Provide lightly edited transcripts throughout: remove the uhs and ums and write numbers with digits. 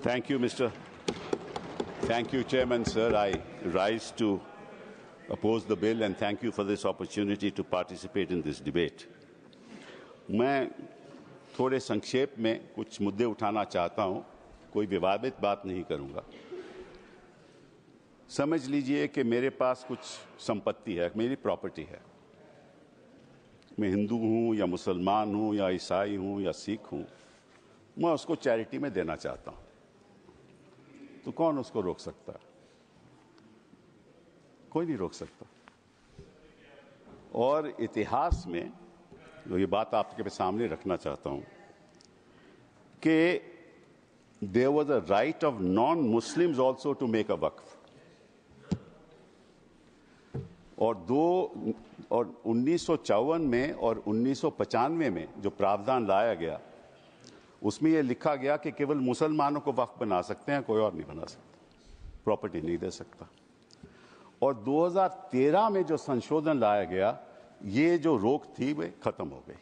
Thank you, Chairman, sir. I rise to oppose the bill and thank you for this opportunity to participate in this debate. मैं थोड़े संक्षेप में कुछ मुद्दे उठाना चाहता हूं, कोई विवादित बात नहीं करूंगा। समझ लीजिए कि मेरे पास कुछ संपत्ति है, मेरी प्रॉपर्टी है। मैं हिंदू हूं या मुसलमान हूं या ईसाई हूं या सिख हूं, मैं उसको चैरिटी में देना चाहता हूं, तो कौन उसको रोक सकता है? कोई नहीं रोक सकता। और इतिहास में ये बात आपके सामने रखना चाहता हूं कि there was a right of non Muslims also to make a waqf. और 1954 में और 1995 में जो प्रावधान लाया गया, उसमें यह लिखा गया कि केवल मुसलमानों को वक्फ बना सकते हैं, कोई और नहीं बना सकता, प्रॉपर्टी नहीं दे सकता। और 2013 में जो संशोधन लाया गया, ये जो रोक थी वे खत्म हो गई।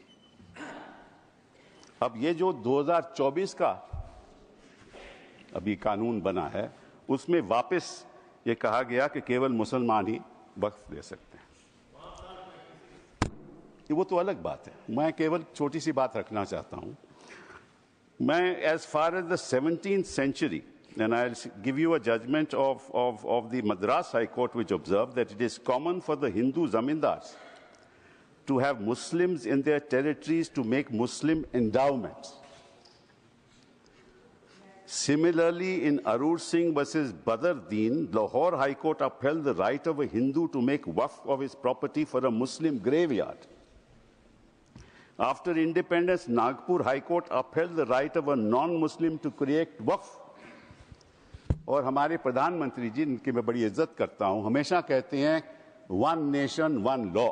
अब ये जो 2024 का अभी कानून बना है, उसमें वापस ये कहा गया कि केवल मुसलमान ही वक्फ दे सकते हैं। वो तो अलग बात है, मैं केवल छोटी सी बात रखना चाहता हूं। मैं as far as the 17th century, and I'll give you a judgment of the Madras High Court, which observed that it is common for the Hindu zamindars to have Muslims in their territories to make Muslim endowments. Similarly, in Arur Singh versus Badr Deen, Lahore High Court upheld the right of a Hindu to make waqf of his property for a Muslim graveyard. After independence, Nagpur High Court upheld the right of a non-Muslim to create waqf. और हमारे प्रधानमंत्री जी, इनकी मैं बड़ी इज्जत करता हूं, हमेशा कहते हैं वन नेशन वन लॉ।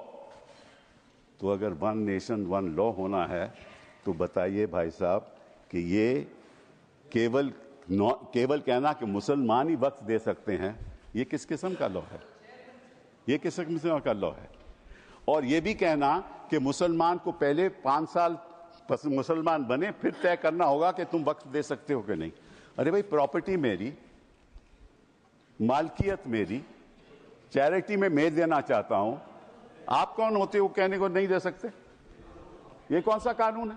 तो अगर वन नेशन वन लॉ होना है, तो बताइए भाई साहब कि ये केवल कहना कि मुसलमान ही वक्फ दे सकते हैं, ये किस किस्म का लॉ है? ये किस किस्म का लॉ है? और ये भी कहना कि मुसलमान को पहले 5 साल मुसलमान बने, फिर तय करना होगा कि तुम वक्फ दे सकते हो कि नहीं। अरे भाई, प्रॉपर्टी मेरी, मालकियत मेरी, चैरिटी में मैं देना चाहता हूं, आप कौन होते हो कहने को नहीं दे सकते? ये कौन सा कानून है?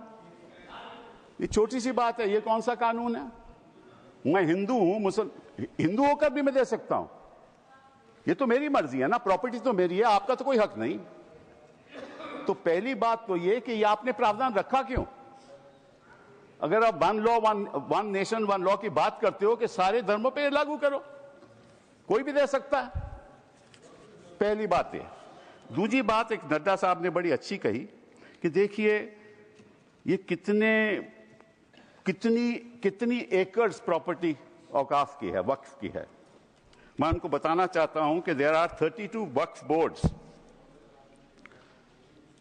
ये छोटी सी बात है, ये कौन सा कानून है? मैं हिंदू हूं, हिंदू होकर भी मैं दे सकता हूं। ये तो मेरी मर्जी है ना, प्रॉपर्टी तो मेरी है, आपका तो कोई हक नहीं। तो पहली बात तो ये कि ये आपने प्रावधान रखा क्यों? अगर आप वन नेशन वन लॉ की बात करते हो कि सारे धर्मों पे लागू करो, कोई भी दे सकता है। पहली बात है। दूसरी बात, एक नड्डा साहब ने बड़ी अच्छी कही कि देखिए ये कितनी एकर्स प्रॉपर्टी औकाफ की है, वक्फ की है। मैं उनको बताना चाहता हूं कि there are 32 Waqf boards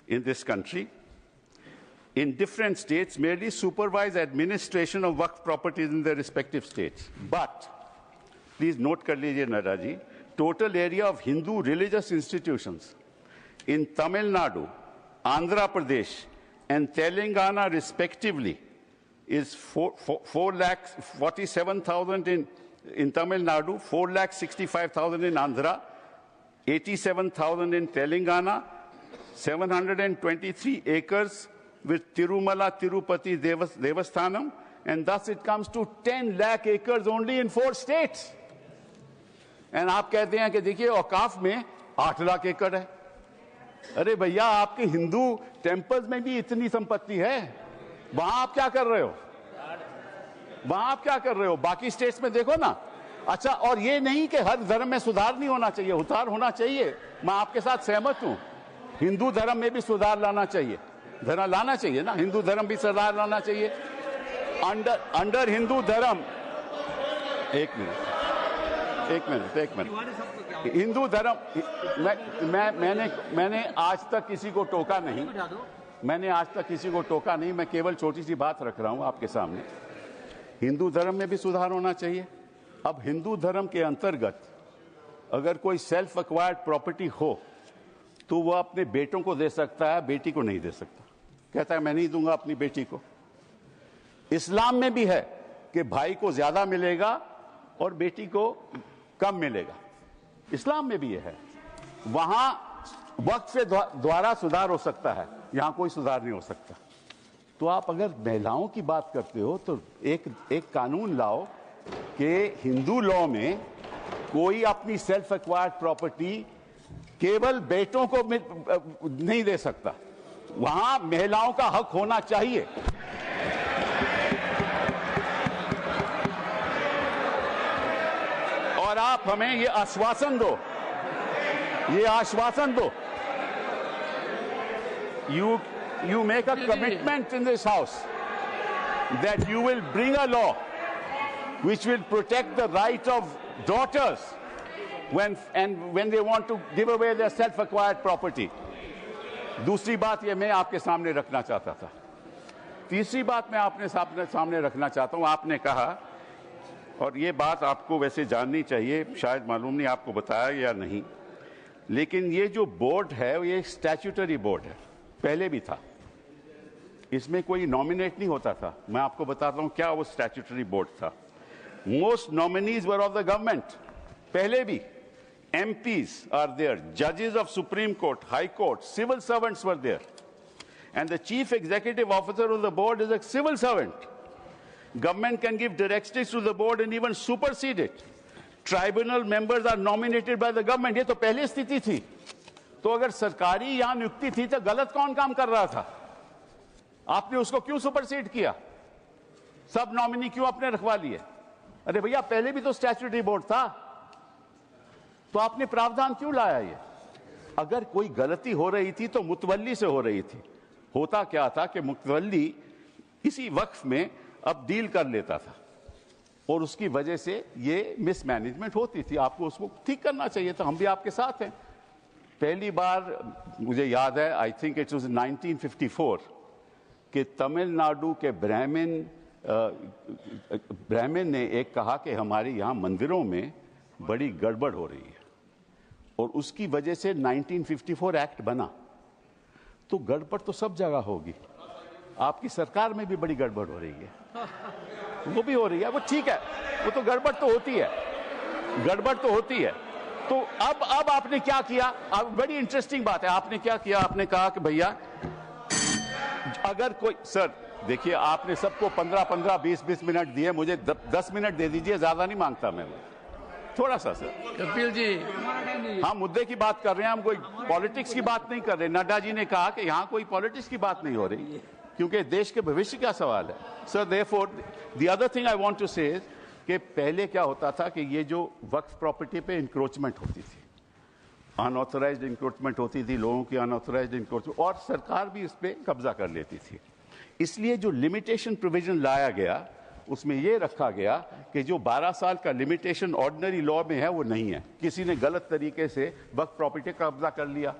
in this country in different states merely supervise administration of waqf properties in their respective states. But please note kar lijiye Nada ji, total area of Hindu religious institutions in Tamil Nadu, Andhra Pradesh and Telangana respectively is 4,47,000 in Tamil Nadu, 4,65,000 in Andhra, 87,000 in Telangana, 723 acres with Tirumala Tirupati Devasthanam, and thus it comes to 10 lakh acres only in 4 states. And आप कहते हैं कि देखिए औकाफ में 8 लाख एकड़ है। अरे भैया, आपके हिंदू टेम्पल्स में भी इतनी संपत्ति है, वहां आप क्या कर रहे हो? वहां आप क्या कर रहे हो? बाकी स्टेट्स में देखो ना। अच्छा, और ये नहीं कि हर धर्म में सुधार नहीं होना चाहिए, उतार होना चाहिए, मैं आपके साथ सहमत हूं। हिंदू धर्म में भी सुधार लाना चाहिए, लाना चाहिए ना, हिंदू धर्म भी सुधार लाना चाहिए। अंडर हिंदू धर्म, एक मिनट, हिंदू धर्म, मैंने आज तक किसी को टोका नहीं, मैं केवल छोटी सी बात रख रहा हूं आपके सामने। हिंदू धर्म में भी सुधार होना चाहिए। अब हिंदू धर्म के अंतर्गत अगर कोई सेल्फ एक्वायर्ड प्रॉपर्टी हो, तो वह अपने बेटों को दे सकता है, बेटी को नहीं दे सकता। कहता है मैं नहीं दूंगा अपनी बेटी को। इस्लाम में भी है कि भाई को ज्यादा मिलेगा और बेटी को कम मिलेगा। इस्लाम में भी यह है। वहां वक्त से द्वारा सुधार हो सकता है, यहां कोई सुधार नहीं हो सकता। तो आप अगर महिलाओं की बात करते हो तो एक कानून लाओ कि हिंदू लॉ में कोई अपनी सेल्फ एक्वायर्ड प्रॉपर्टी केवल बेटों को नहीं दे सकता, वहां महिलाओं का हक होना चाहिए। और आप हमें ये आश्वासन दो, you make a commitment in this house that you will bring a law which will protect the right of daughters when they want to give away their self acquired property. दूसरी बात ये मैं आपके सामने रखना चाहता था। तीसरी बात मैं आपने सामने रखना चाहता हूं। आपने कहा, और ये बात आपको वैसे जाननी चाहिए, शायद मालूम नहीं आपको बताया या नहीं, लेकिन ये जो बोर्ड है ये स्टैट्यूटरी बोर्ड है, पहले भी था। इसमें कोई नॉमिनेट नहीं होता था। मैं आपको बताता हूं क्या वो स्टैट्यूटरी बोर्ड था। Most nominees were of the government, पहले भी। MPs are there, judges of Supreme Court, High Court, civil servants were there, and the chief executive officer of the board is a civil servant. Government can give directives to the board and even supersede it. Tribunal members are nominated by the government. ये तो पहले स्थिति थी। तो अगर सरकारी यहां नियुक्ति थी तो गलत कौन काम कर रहा था? आपने उसको क्यों सुपरसीड किया? सब नॉमिनी क्यों आपने रखवा लिए? अरे भैया, पहले भी तो स्टैट्यूटरी बोर्ड था, तो आपने प्रावधान क्यों लाया? ये अगर कोई गलती हो रही थी तो मुतवल्ली से हो रही थी। होता क्या था कि मुतवल्ली इसी वक्फ में अब डील कर लेता था और उसकी वजह से ये मिसमैनेजमेंट होती थी। आपको उसको ठीक करना चाहिए था। हम भी आपके साथ हैं। पहली बार मुझे याद है, आई थिंक इट वाज 1954, कि तमिलनाडु के ब्राह्मण ने एक कहा कि हमारे यहाँ मंदिरों में बड़ी गड़बड़ हो रही है, और उसकी वजह से 1954 एक्ट बना। तो गड़बड़ तो सब जगह होगी, आपकी सरकार में भी बड़ी गड़बड़ हो रही है, वो भी हो रही है, वो ठीक है, वो तो गड़बड़ तो होती है, गड़बड़ तो होती है। तो अब आपने क्या किया? अब बड़ी इंटरेस्टिंग बात है, आपने क्या किया? आपने कहा कि भैया अगर कोई, सर देखिए, आपने सबको 15-15, 20-20 मिनट दिए, मुझे 10 मिनट दे दीजिए, ज्यादा नहीं मांगता मैं, थोड़ा सा। सर कपिल जी, हाँ, मुद्दे की बात कर रहे हैं हम, कोई पॉलिटिक्स की बात नहीं कर रहे। नड्डा जी ने कहा कि यहाँ कोई पॉलिटिक्स की बात नहीं हो रही, क्योंकि देश के भविष्य का सवाल है। Sir therefore the other thing I want to say कि पहले क्या होता था कि ये जो वक्फ प्रॉपर्टी पे इंक्रोचमेंट होती थी, अनऑथराइज्ड इंक्रोचमेंट होती थी, लोगों की अनऑथराइज्ड इंक्रोचमेंट, और सरकार भी इस पे कब्जा कर लेती थी। इसलिए जो लिमिटेशन प्रोविजन लाया गया, उसमें यह रखा गया कि जो 12 साल का लिमिटेशन ऑर्डिनरी लॉ में है वो नहीं है। किसी ने गलत तरीके से वक्फ प्रॉपर्टी का कब्जा कर लिया,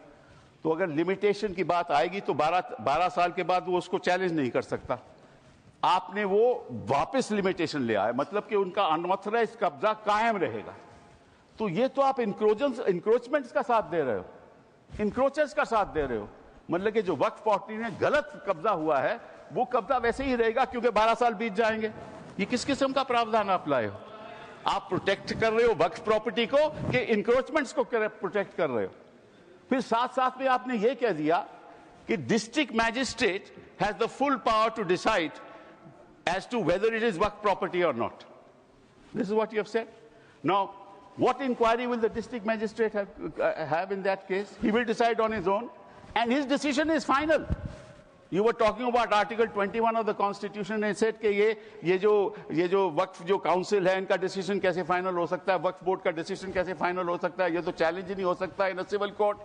तो अगर लिमिटेशन की बात आएगी तो 12 साल के बाद वो उसको चैलेंज नहीं कर सकता। आपने वो वापस लिमिटेशन ले आए, मतलब कि उनका अनऑथराइज्ड कब्जा कायम रहेगा। तो ये तो आप इंक्रोचमेंट्स का साथ दे रहे हो, इंक्रोचर्स का साथ दे रहे हो। मतलब कि जो वक्फ प्रॉपर्टी में गलत कब्जा हुआ है वो कब्जा वैसे ही रहेगा, क्योंकि 12 साल बीत जाएंगे। ये किस किस्म का प्रावधान आप लाए हो? आप प्रोटेक्ट कर रहे हो वक्फ प्रॉपर्टी को कि इंक्रोचमेंट्स को प्रोटेक्ट कर रहे हो? फिर साथ साथ में आपने ये कह दिया कि district magistrate has the full power to decide as to whether it is work property or not. This is what you have said. Now, what inquiry will the district magistrate have in that case? He will decide on his own, and his decision is final. You were talking about Article 21 of the Constitution and said कि ये जो वक्फ जो council है, इनका decision कैसे final हो सकता है, वक्फ बोर्ड का डिसीजन कैसे फाइनल हो सकता है, ये तो चैलेंज ही नहीं हो सकता in a civil court.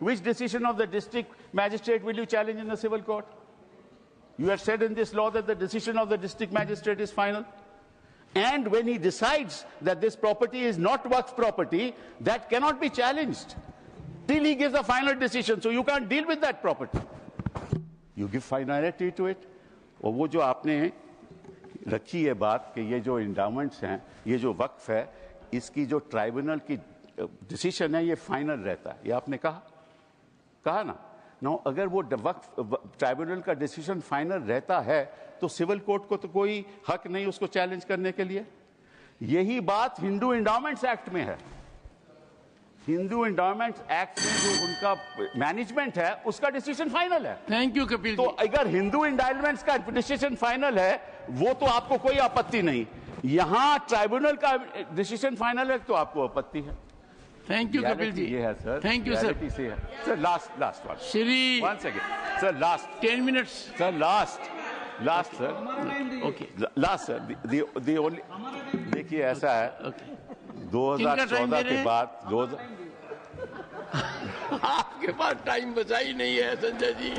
Which decision of the district magistrate will you challenge in the civil court? You have said in this law that the decision of the district magistrate is final. And when he decides that this property is not waqf property, that cannot be challenged till he gives a final decision. So you can't deal with that property. You give finality to it. और वो जो आपने रखी है बात कि ये जो इंडाउमेंट्स हैं, ये जो वक्फ है, इसकी जो ट्राइब्यूनल की डिसीजन है ये फाइनल रहता है, ये आपने कहा ना। Now, अगर वो वक्फ ट्राइब्यूनल का डिसीजन फाइनल रहता है तो सिविल कोर्ट को तो कोई हक नहीं उसको चैलेंज करने के लिए। यही बात हिंदू इंडोमेंट्स एक्ट में है। हिंदू इंडोमेंट्स एक्ट में जो उनका मैनेजमेंट है उसका डिसीजन फाइनल है। थैंक यू कपिल तो अगर हिंदू इंडोमेंट्स का डिसीजन फाइनल है वो तो आपको कोई आपत्ति नहीं, यहां ट्राइब्यूनल का डिसीजन फाइनल है तो आपको आपत्ति है। Thank you Kapil ji. ये है sir. Thank you sir. Sir last one Shri 1 second sir, last 10 minutes sir, last sir, okay last sir, the only, देखिए ऐसा है 2014 के बाद आपके पास टाइम बचा ही नहीं है Sanjay ji.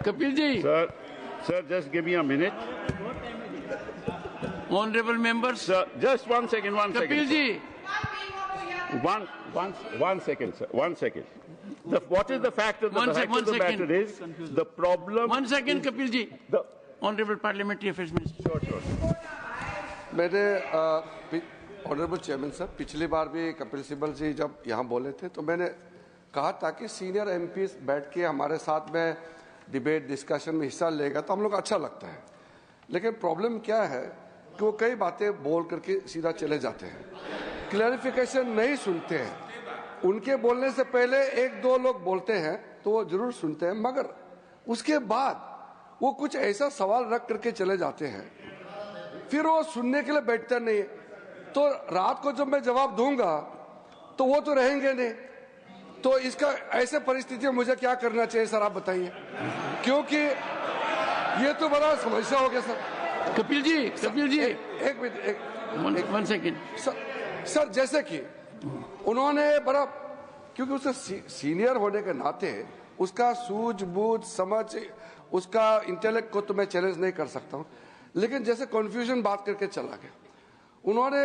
Kapil ji. Sir just give me a minute. Honourable members, sir just 1 second Kapil ji. One second, sir. 1 second. What is the fact of the matter is the problem. 1 second, Kapil ji. The Honorable Parliamentary Affairs Minister. Sure. मैंने honourable chairman sir, पिछली बार भी कपिल सिब्बल जी जब यहाँ बोले थे तो मैंने कहा था कि सीनियर एमपी बैठ के हमारे साथ में डिबेट डिस्कशन में हिस्सा लेगा तो हम लोग अच्छा लगता है। लेकिन प्रॉब्लम क्या है कि वो कई बातें बोल करके सीधा चले जाते हैं, क्लैरिफिकेशन नहीं सुनते हैं। उनके बोलने से पहले 1-2 लोग बोलते हैं तो वो जरूर सुनते हैं, मगर उसके बाद वो कुछ ऐसा सवाल रख करके चले जाते हैं, फिर वो सुनने के लिए बैठते नहीं। तो रात को जब मैं जवाब दूंगा तो वो तो रहेंगे नहीं। तो इसका ऐसे परिस्थिति में मुझे क्या करना चाहिए सर, आप बताइए, क्योंकि ये तो बड़ा समस्या हो गया सर। कपिल जी एक मिनट, 1 सेकेंड सर, जैसे कि उन्होंने बड़ा, क्योंकि उससे सीनियर होने के नाते उसका सूझबूझ समझ, उसका इंटेलेक्ट को तो मैं चैलेंज नहीं कर सकता हूं, लेकिन जैसे कन्फ्यूजन बात करके चला गया। उन्होंने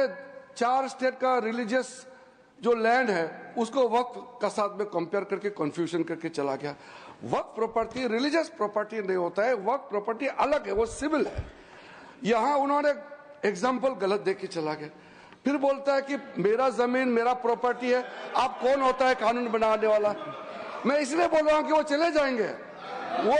4 स्टेट का रिलीजियस जो लैंड है उसको वक्फ का साथ में कंपेयर करके कन्फ्यूजन करके चला गया। वक्फ प्रॉपर्टी रिलीजियस प्रॉपर्टी नहीं होता है, वक्फ प्रॉपर्टी अलग है, वो सिविल है। यहां उन्होंने एग्जाम्पल गलत देख के चला गया। फिर बोलता है कि मेरा जमीन मेरा प्रॉपर्टी है। आप कौन होता है कानून बनाने वाला? मैं इसलिए बोल रहा हूं कि वो चले जाएंगे। वो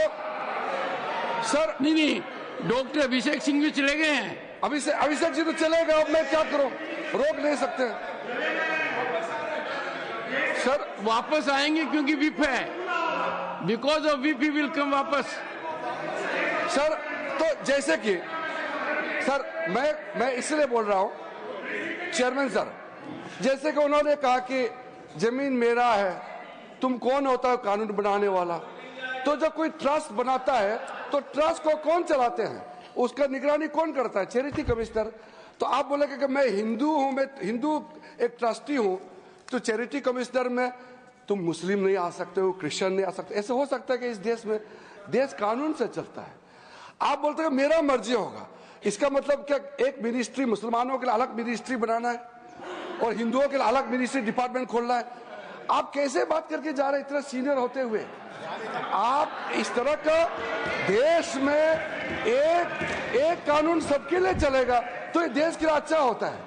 सर नहीं, डॉक्टर अभिषेक सिंह भी चले गए हैं। अभिषेक जी तो चले गए, अब मैं क्या करूं, रोक नहीं सकते सर। वापस आएंगे क्योंकि विप है, because of whip he will come वापस सर। तो जैसे कि सर मैं इसलिए बोल रहा हूं चेयरमैन सर, जैसे कि उन्होंने कहा कि जमीन मेरा है, तुम कौन होता है कानून बनाने वाला? तो जब कोई ट्रस्ट बनाता है तो ट्रस्ट को कौन चलाते हैं, उसका निगरानी कौन करता है? Charity commissioner. तो आप बोलेंगे कि मैं हिंदू हूं, मैं हिंदू एक ट्रस्टी हूं, तो चैरिटी कमिश्नर में तुम मुस्लिम नहीं आ सकते हो, क्रिश्चियन नहीं आ सकते। ऐसे हो सकता है कि इस देश में देश कानून से चलता है। आप बोलते हैं मेरा मर्जी होगा, इसका मतलब क्या एक मिनिस्ट्री मुसलमानों के लिए अलग मिनिस्ट्री बनाना है और हिंदुओं के लिए अलग मिनिस्ट्री डिपार्टमेंट खोलना है? आप कैसे बात करके जा रहे हैं इतना सीनियर होते हुए? आप इस तरह का देश में एक कानून सबके लिए चलेगा तो ये देश के लिए अच्छा होता है।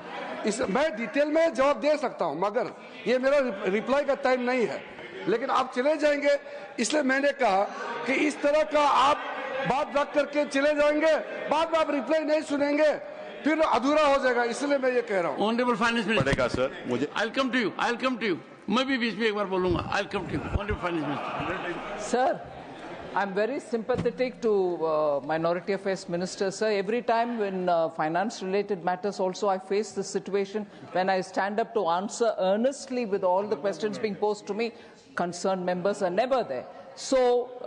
मैं डिटेल में जवाब दे सकता हूं, मगर ये मेरा रिप्लाई का टाइम नहीं है। लेकिन आप चले जाएंगे, इसलिए मैंने कहा कि इस तरह का आप बात रख करके चले जाएंगे, बाद में आप रिप्लाई नहीं सुनेंगे, फिर अधूरा हो जाएगा। इसलिए मैं ये कह रहा हूँ। ऑनरेबल फाइनेंस मिनिस्टर पड़ेगा सर, मुझे I will come to you. मैं भी बीच में एक बार बोलूंगा। I will come to you honourable finance minister. Sir, I'm very sympathetic to Minority Affairs Minister, sir. Every time when finance-related matters also, I face this situation when I stand up to answer earnestly with all the questions being posed to me, concerned members are never there. So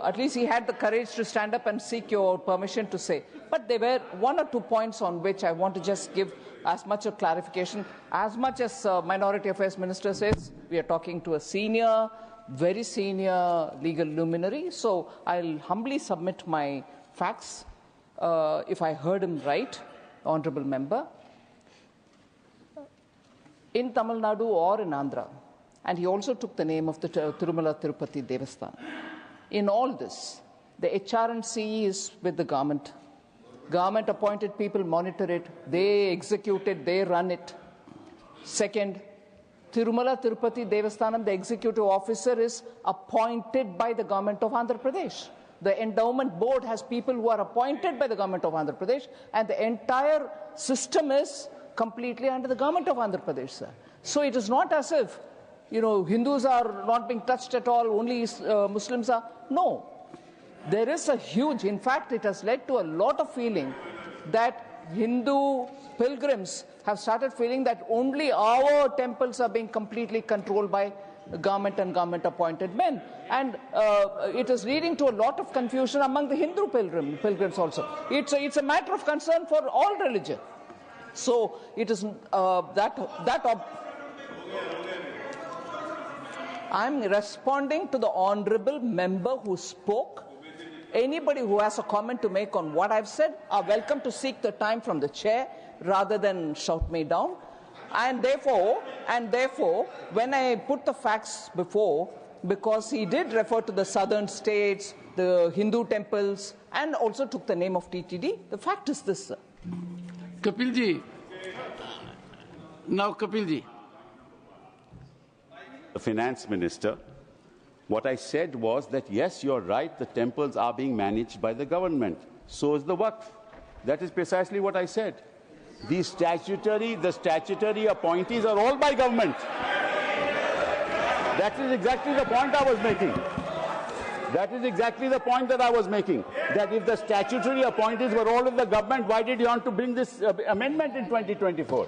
at least he had the courage to stand up and seek your permission to say. But there were 1 or 2 points on which I want to just give as much of clarification. As much as Minority Affairs Minister says, we are talking to a senior, very senior legal luminary. So I'll humbly submit my facts, if I heard him right, honorable member. In Tamil Nadu or in Andhra, and he also took the name of the Tirumala Tirupati Devasthanam. In all this, the HR&CE is with the government. Government appointed people monitor it, they execute it, they run it. Second, Tirumala Tirupati Devasthanam, the executive officer, is appointed by the government of Andhra Pradesh. The endowment board has people who are appointed by the government of Andhra Pradesh, and the entire system is completely under the government of Andhra Pradesh, sir. So it is not as if, Hindus are not being touched at all, only Muslims are. No. There is a huge, in fact, it has led to a lot of feeling that Hindu pilgrims have started feeling that only our temples are being completely controlled by government and government-appointed men. And it is leading to a lot of confusion among the Hindu pilgrims also. It's a matter of concern for all religion. So it is I'm responding to the honorable member who spoke. Anybody who has a comment to make on what I've said are welcome to seek the time from the chair rather than shout me down. And therefore, when I put the facts before, because he did refer to the southern states, the Hindu temples, and also took the name of TTD, the fact is this, sir. Kapilji. Now, Kapilji. The finance minister, what I said was that, yes, you're right, the temples are being managed by the government. So is the Waqf. That is precisely what I said. The statutory appointees are all by government. That is exactly the point I was making. That is exactly the point that I was making. That if the statutory appointees were all of the government, why did you want to bring this amendment in 2024?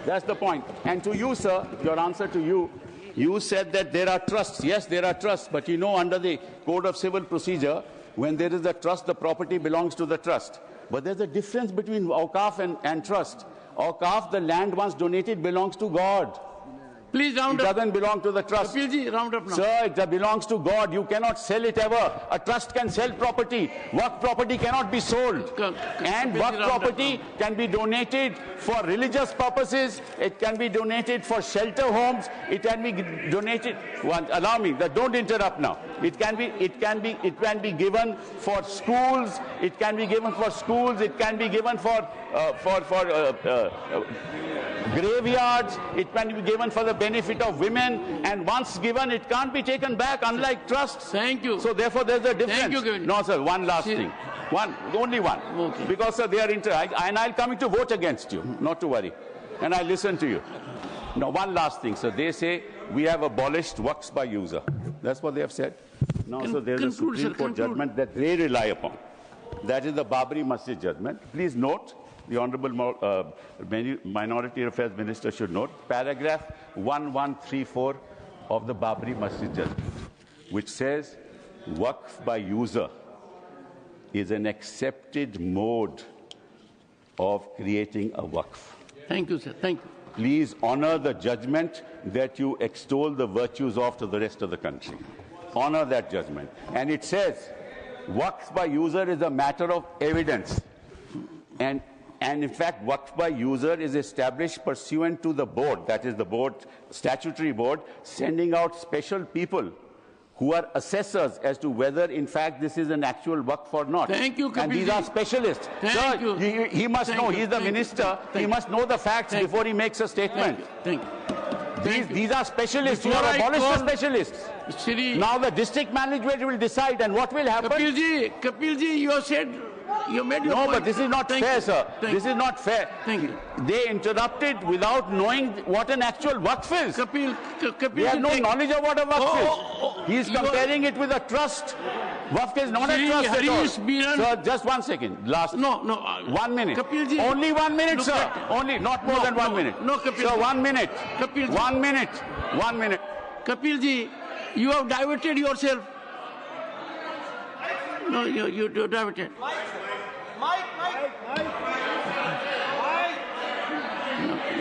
That's the point. And to you, sir, your answer to you, you said that there are trusts. Yes, there are trusts. But under the Code of Civil Procedure, when there is a trust, the property belongs to the trust. But there's a difference between Awqaf and trust. Awqaf, the land once donated, belongs to God. Please round up. It up. doesn't belong to the trust. Kapilji, round up now. Sir, it belongs to God. You cannot sell it ever. A trust can sell property. Waqf property cannot be sold. And Waqf property can be donated for religious purposes. It can be donated for shelter homes. It can be donated. Allow me. Don't interrupt now. It can be given for schools. It can be given for schools. It can be given for graveyards. It can be given for the benefit of women, and once given, it can't be taken back, unlike trusts. Thank you. So therefore, there's a difference. Thank you. No, sir, one last thing. Only one. Okay. Because, sir, they are and I'll come to vote against you, not to worry. And I listen to you. Now, one last thing, sir. They say we have abolished Waqfs by user. That's what they have said. Now, so there's a Supreme Court judgment that they rely upon. That is the Babri Masjid judgment. Please note, the Honorable Minority Affairs Minister should note, paragraph 1134 of the Babri Masjid judgment, which says Waqf by user is an accepted mode of creating a Waqf. Thank you, sir. Thank you. Please honor the judgment that you extol the virtues of to the rest of the country. Honor that judgment. And it says Waqf by user is a matter of evidence. And in fact, Waqf by user is established pursuant to the board, that is the board, statutory board, sending out special people who are assessors as to whether, in fact, this is an actual Waqf or not. Thank you, Kapilji. And these are specialists. Thank you. He must know. He's the minister. He must know the facts before he makes a statement. Thank you. These are specialists. You have abolished the specialists. Now the district management will decide, and what will happen? Kapilji, you have said, you made your point. No, but this is not fair, sir. This is not fair. Thank you. They interrupted without knowing what an actual Waqf is. Kapil, they have no knowledge of what a Waqf is. He is comparing it with a trust. Waqf is not a trust at all. Sir, just 1 second. Last. No. 1 minute. Kapilji. Only 1 minute, sir. Only, not more than 1 minute. No, Kapilji. Sir, 1 minute. Kapilji. 1 minute. 1 minute. Kapilji, you have diverted yourself. No, you diverted. Mike.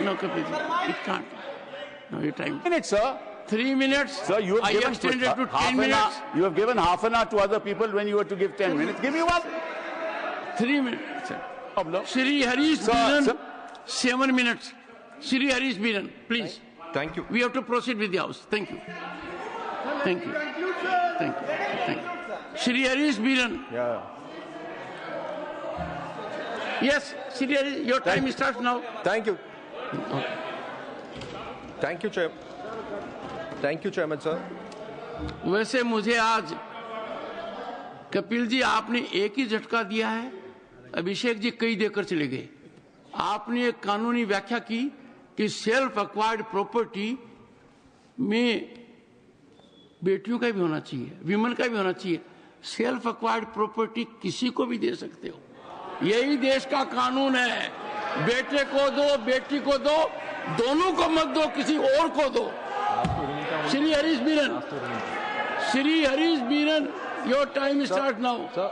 No, Kapilji. It can't. No, your time. 1 minute, sir. 3 minutes. Sir, you have given extended to 10 minutes. You have given half an hour to other people when you were to give 10 minutes. Give me one. 3 minutes, sir. Problem. Shri Harish Biran, 7 minutes. Shri Harish Biran, please. Thank you. We have to proceed with the House. Thank you. Thank you. Thank you. Thank you. Shri Harish Biran. Yeah. Yes, Shri Harish, your time starts now. Thank you. Thank you chairman sir. वैसे मुझे आज कपिल जी आपने एक ही झटका दिया है, अभिषेक जी कई देकर चले गए। आपने एक कानूनी व्याख्या की कि सेल्फ एक्वायर्ड प्रॉपर्टी में बेटियों का भी होना चाहिए, विमेन का भी होना चाहिए। सेल्फ एक्वायर्ड प्रॉपर्टी किसी को भी दे सकते हो, यही देश का कानून है। बेटे को दो, बेटी को दो, दोनों को मत दो, किसी और को दो। Shri Harish Beeran, your time start now.